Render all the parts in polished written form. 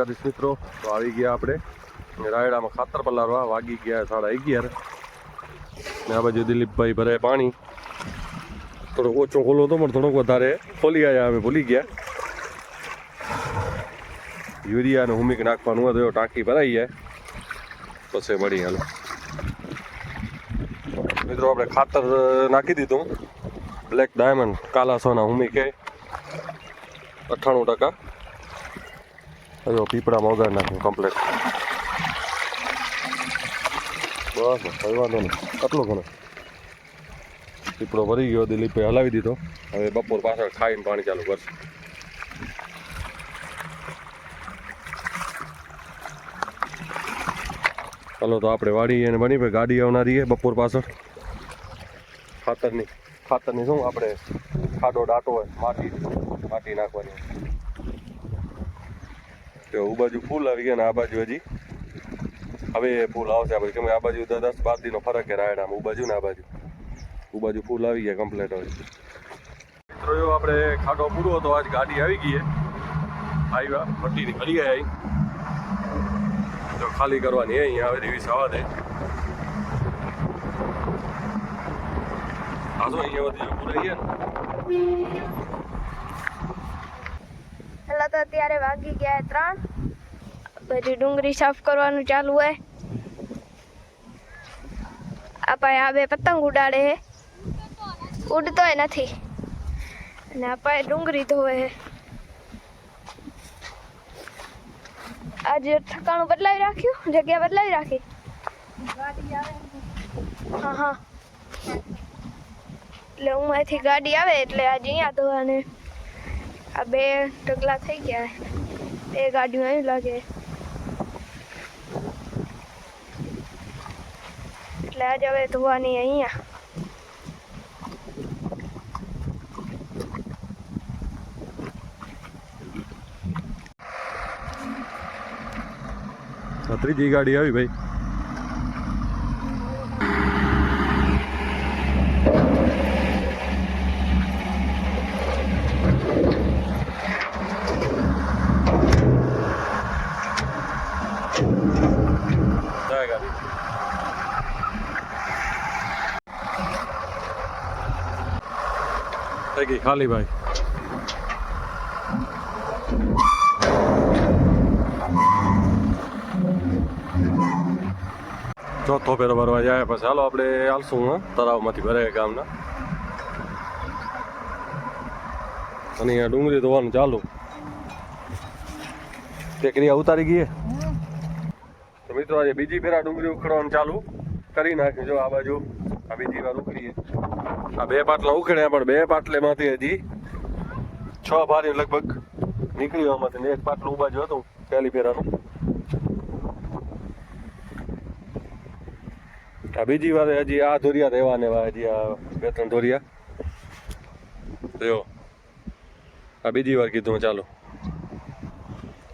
દ્વારકાધીશ મિત્રો, તો આવી ગયા આપણે રાયડામાં ખાતર પલારવા. વાગી ગયા 11:30 ને આ બાજુ દિલીપભાઈ ભરે પાણી. થોડોક ઓછો ખોલો હતો પણ થોડોક વધારે ખોલી આવ્યા. અમે ભૂલી ગયા યુરિયા અને હુમિક નાખવાનું હતું. ટાંકી ભરાઈ જાય પછી મળી. હાલો મિત્રો, આપણે ખાતર નાખી દીધું. બ્લેક ડાયમંડ કાલા સોના હુમિક 98%. હજો પીપળામાં વગાડ નાખ્યું કમ્પ્લેટ. બસ કઈ વાંધો નહીં, આટલો ઘણો પીપળો ભરી ગયો. દિલીપભાઈ હલાવી દીધો. હવે બપોર પાછળ ખાઈને પાણી ચાલુ કરશે. ચાલો તો આપણે વાડી અને બની ભાઈ ગાડી આવનારી છે બપોર પાછળ. ખાતરની શું આપણે ખાડો ડાટો હોય માટી નાખવાની. તો આ બાજુ ફૂલ આવી ગયા ને આ બાજુ હજી હવે ફૂલ આવશે. આપણે કેમ આ બાજુ 10-12 દિનનો ફરક છે રાયડામાં. ઉ બાજુ ને આ બાજુ ફૂલ આવી ગયા કમ્પ્લીટ. હવે મિત્રો જો આપણે ખાડો પૂરો હતો. આજ ગાડી આવી ગઈ આવ્યા મટ્ટીની ખરી ગયા અહીં તો ખાલી કરવાની અહીંયા આવે એવી સવા દે. આ તો અહીંયા વધી પૂરા ગયા ને. હેલો, તો અત્યારે વાગી ગયા 3. બધી ડુંગળી સાફ કરવાનું ચાલુ હોય. આ બે પતંગ ઉડાડે હે, ઉડતોય નથી. અને આ ડુંગળી ધોવે હે. આજે ઠકાણું બદલાવી રાખ્યું, જગ્યા બદલાવી રાખી. હા એટલે હું અહીંથી ગાડી આવે એટલે આજે અહીંયા ધોવાને આ 2 ઢગલા થઈ ગયા. 2 ગાડીઓ અહીં લાગે એટલે આજે હવે ધોવાની અહીંયા. ત્રીજી ગાડી આવી ભાઈ. થઈ ગઈ ખાલી ભાઈ. ચોથો ફેરો ભરવા જાય પછી હાલો આપણે હાલશું તળાવમાંથી ભરે ગામના. અને અહીંયા ડુંગળી ધોવાનું ચાલુ. ટેકરી ઉતારી ગઈ તો મિત્રો આજે બીજી ફેરા ડુંગળી ઉખડવાનું ચાલુ કરી નાખ્યું. જો આ બાજુ આ બીજી વાર ઉખડીએ. આ 2 પાટલા ઉખડ્યા પણ 2 પાટલેમાંથી હજી 6 ભારી લગભગ નીકળ્યું આમાંથી. ને 1 પાટલું બાજુ હતું પહેલી ફેરાનું. આ બીજી વાર હજી આ ધોરિયા રહેવાને હજી આ 2-3 ધોરિયા. જો આ બીજી વાર કીધું ચાલો.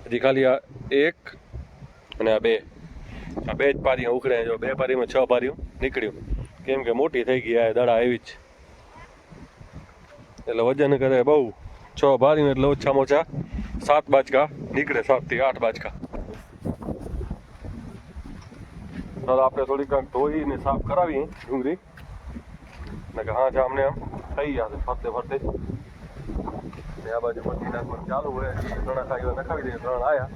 હજી ખાલી આ 1 અને આ 2 જ પારીઓ ઉખડ્યા. જો 2 પારીમાં 6 પારીઓ નીકળ્યું. કેમ કે મોટી થઈ ગઈ આ દડા એવી જ એટલે વજન કરે બહુ. 6 ભારીને એટલે ઓછામાં ઓછા 7 બાજકા નીકળે. 7 થી 8 બાજકા. તો આપણે થોડીક ધોઈને સાફ કરાવી ડુંગળી ને કે હા અમને આમ થઈ ગયા ફરતે ફરતે. ને આ બાજુ મટી નાખવાનું ચાલુ હોય. 3 ખાઈ નખાવી દઈએ. 3 આવ્યા.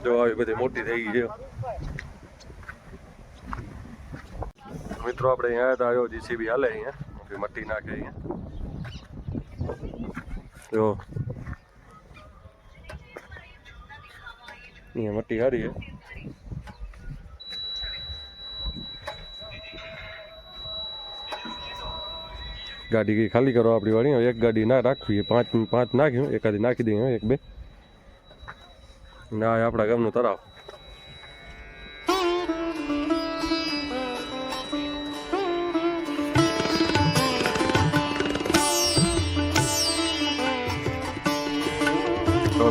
જો આવી બધી મોટી થઈ ગઈ છે મિત્રો. આપણે અહીંયા આવ્યા હતા. જીસીબી હાલે અહીંયા મટ્ટી નાખે અહીંયા. જો અહીંયા મટ્ટી સારી છે. ગાડી ગઈ ખાલી કરો આપણી વાળી. 1 ગાડી ના રાખવી. 5 નાખ્યું. એકાદી નાખી દઈએ 1-2 ના. આપણા ગામનું તળાવ.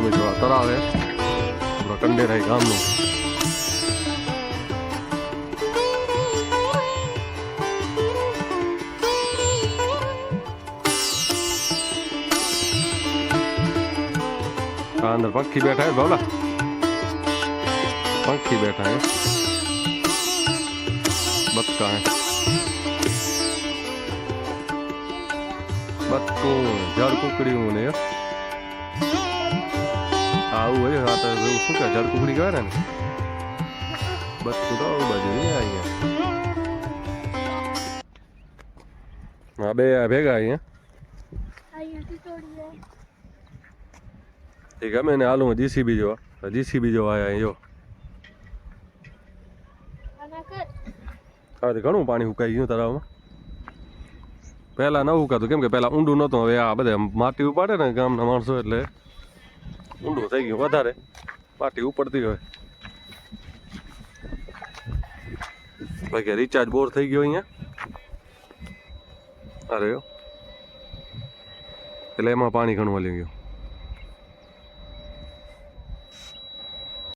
મિત્રો આ તળાવ છે આપણા કંડેરાઈ ગામનું. हाँ अंदर पंखी बैठा है बाबला, पंखी बैठा है, बतका है, बतको जड़ कुकड़ी ने આવું હોય હા તો શું કે જળ કુકડી કહેવાય ને બતકું તો આવું બાજુ નહીં અહીંયા હા બે ભેગા અહીંયા ઠીક અમે ને હાલું જીસીબી જો આયા જો હવે ઘણું પાણી ઉકાઈ ગયું તળાવમાં પહેલા ન ઉકાતું કેમ કે પહેલા ઊંડું નહોતું હવે આ બધા માટી ઉપાડે ને ગામના માણસો એટલે ઊંડું થઈ ગયું વધારે માટી ઉપડતી હોય બાકી રિચાર્જ બોર થઈ ગયો અહીંયા અરે એટલે એમાં પાણી ઘણું વળી ગયું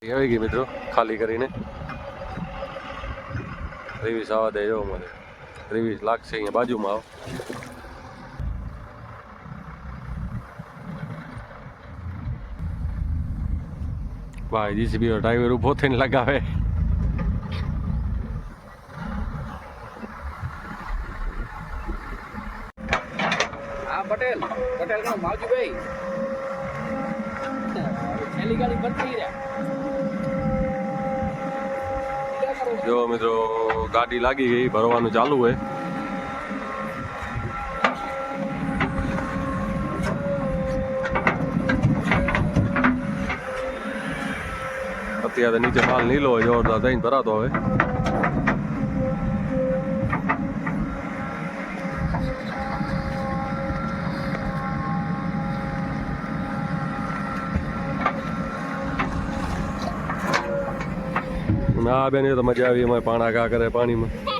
આવી ગઈ મિત્રો ખાલી કરીને ત્રેવીસ આવવા દે જો મને 23 લાગશે અહીંયા બાજુમાં આવો ભાઈ જીસીબી ડ્રાઈવર ઉભો થઈને લગાવે હા પટેલ નો માવજીભાઈ છેલ્લી ગાડી બંધ થઈ રહ્યા જો મિત્રો ગાડી લાગી ગઈ ભરવાનું ચાલુ હોય અત્યારે નીચે માલ નીલો હોય જોરદાર થઈને ભરાતો હોય ના બેન એ તો મજા આવી એમાં પાણા ઘા કરે પાણીમાં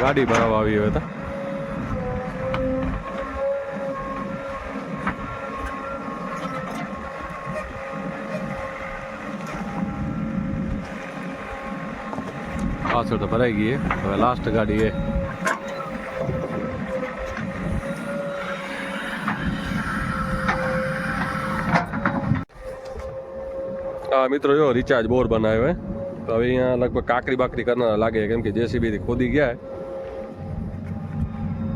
ગાડી ભરાવા આવી હોય તો પાછળ તો ભરાઈ ગઈ હવે લાસ્ટ ગાડી એ હા મિત્રો જો રિચાર્જ બોર બનાવ્યો હે તો હવે અહીંયા લગભગ કાકરી બાકરી કરનારા લાગે કેમ કે જેસીબી થી ખોદી ગયા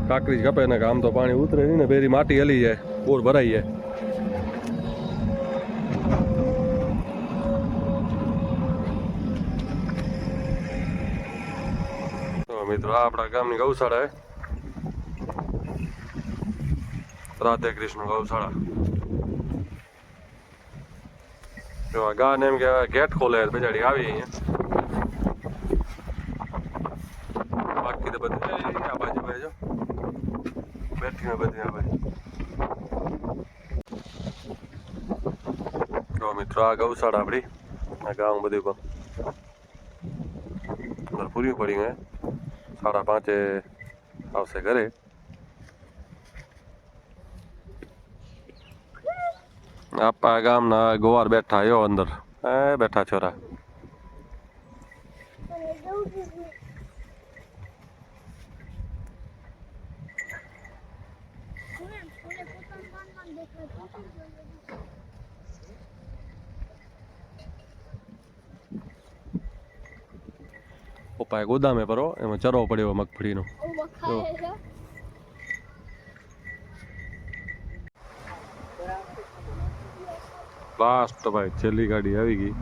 કાકરી જ કપે ને આમ તો પાણી ઉતરે નહીં ને બેરી માટી હલી જાય બોર ભરાઈ જાય તો મિત્રો આ આપણા ગામની ગૌશાળા રાધે કૃષ્ણ ગૌશાળા જો આ ગાને એમ કે ગેટ ખોલે બેજાડી આવી અહીંયા બાકી તો બધું આ બાજુ બેજો બેઠી ને બધી આ બાજુ તો મિત્રો આ ગૌશાળા આપણી આ ગામ બધું પણ પૂરી પડી ગઈ 5:30 આવશે ઘરે આપણા ગામના ગોવાર બેઠા યો અંદર બેઠા છોરા પપ્પાએ ગોદામે પરો એમાં ચરો પડ્યો મગફળીનો લાસ્ટ ભાઈ છેલ્લી ગાડી આવી ગઈ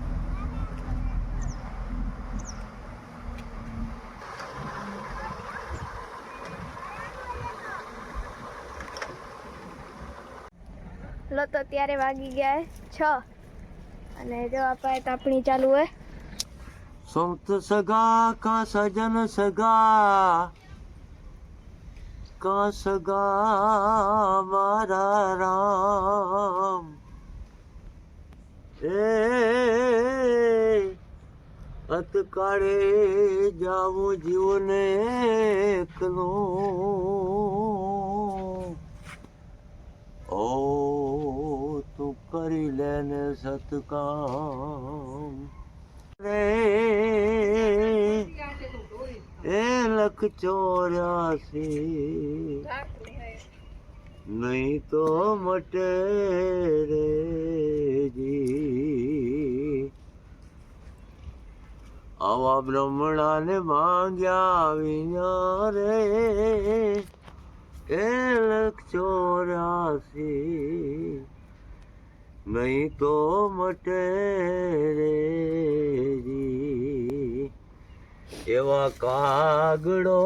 લો તો ત્યારે વાગી ગયા 6 અને જો આપણે તાપણી ચાલુ હોય संत सगा का सजन सगा का सगा मारा राम ए अतकाळे जाऊं जीवने एकलो ओ तू करी लेने सतकाम रे ए लख 84 नहीं तो मटे रे जी आवा ब्रह्मणा ने मांग्या विना रे ए लख 84 नहीं तो मटे रे जी एवा कागड़ो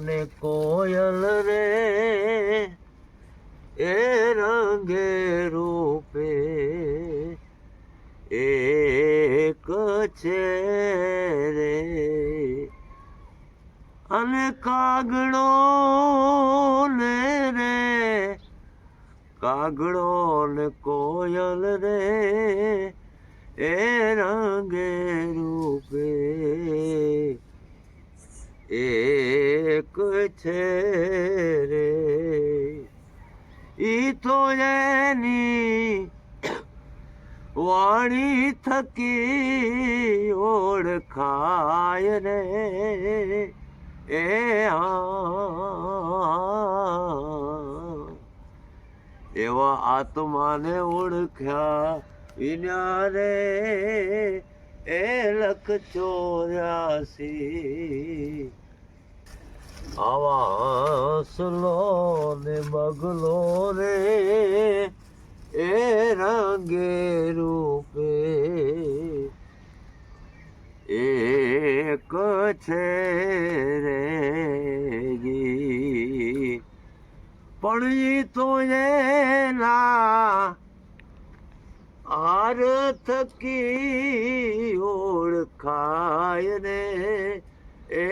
ने कोयल रे ए रंगे रूपे एक छे रे अने कागड़ो ने रे कागड़ो ने कोयल रे ए रंगे रूपे एक छे रे ई तो एनी वाणी थकी ओळखाय रे ए एवा आत्माने ओळख्या विना रे ए लख 84 आवा हंसलो ने बगलो रे ए रंगे रूपे एक छे रे जी पण ई तो एना आरथ की ओळखाय रे ए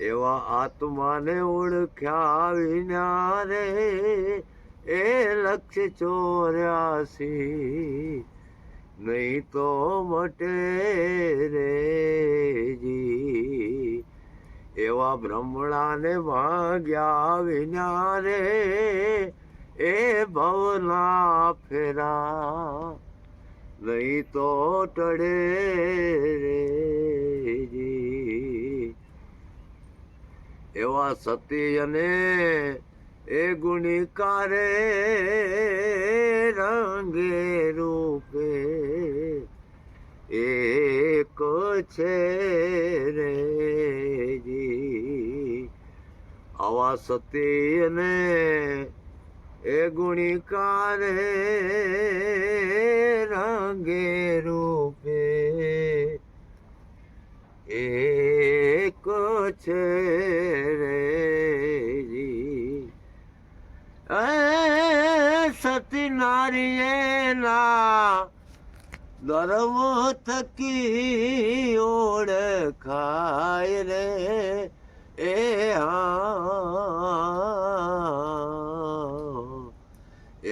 एवा आत्माने ओळख्या विना रे ए लख 84 नहीं तो मटे रे जी एवा ब्रह्मणा ने मांग्या विना रे ए भवना फेरा नहीं तो टड़े रे जी एवा सती अने ए गुणिकारे रंगे रूपे एक छे रे जी आवा सती अने ए गुणिकारे रंगे रूपे एक छे रे जी सती नारिये ना धर्म थकी ओळखाय रे ए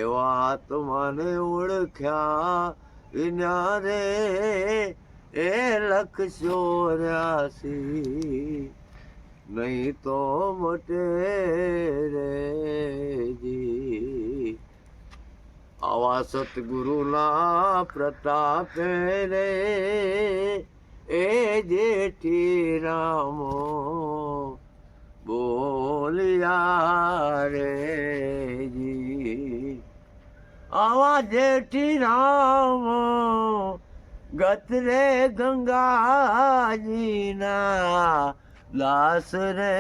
एवा आत्माने ओळख्या विना रे ए लख 84 नहीं तो मटे रे जी आवा सतगुरु ना प्रताप रे ए जेठी रामो बोलिया रे जी आवा जेठी रामो गत रे गंगा जी ना दास रे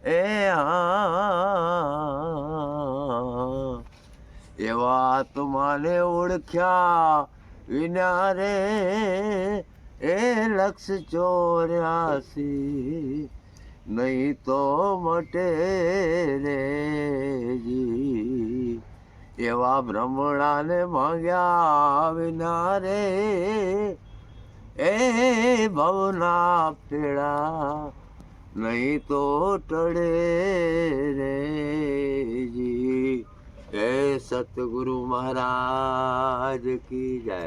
ए एवा आत्माने ओळख्या विना रे ए लख 84 नहीं तो मटे रे जी એવા ભ્રમણાને માંગ્યા વિના રે એ ભવના પેડા નહીં તો ટળે રે જી. જય સતગુરુ મહારાજ કી જય.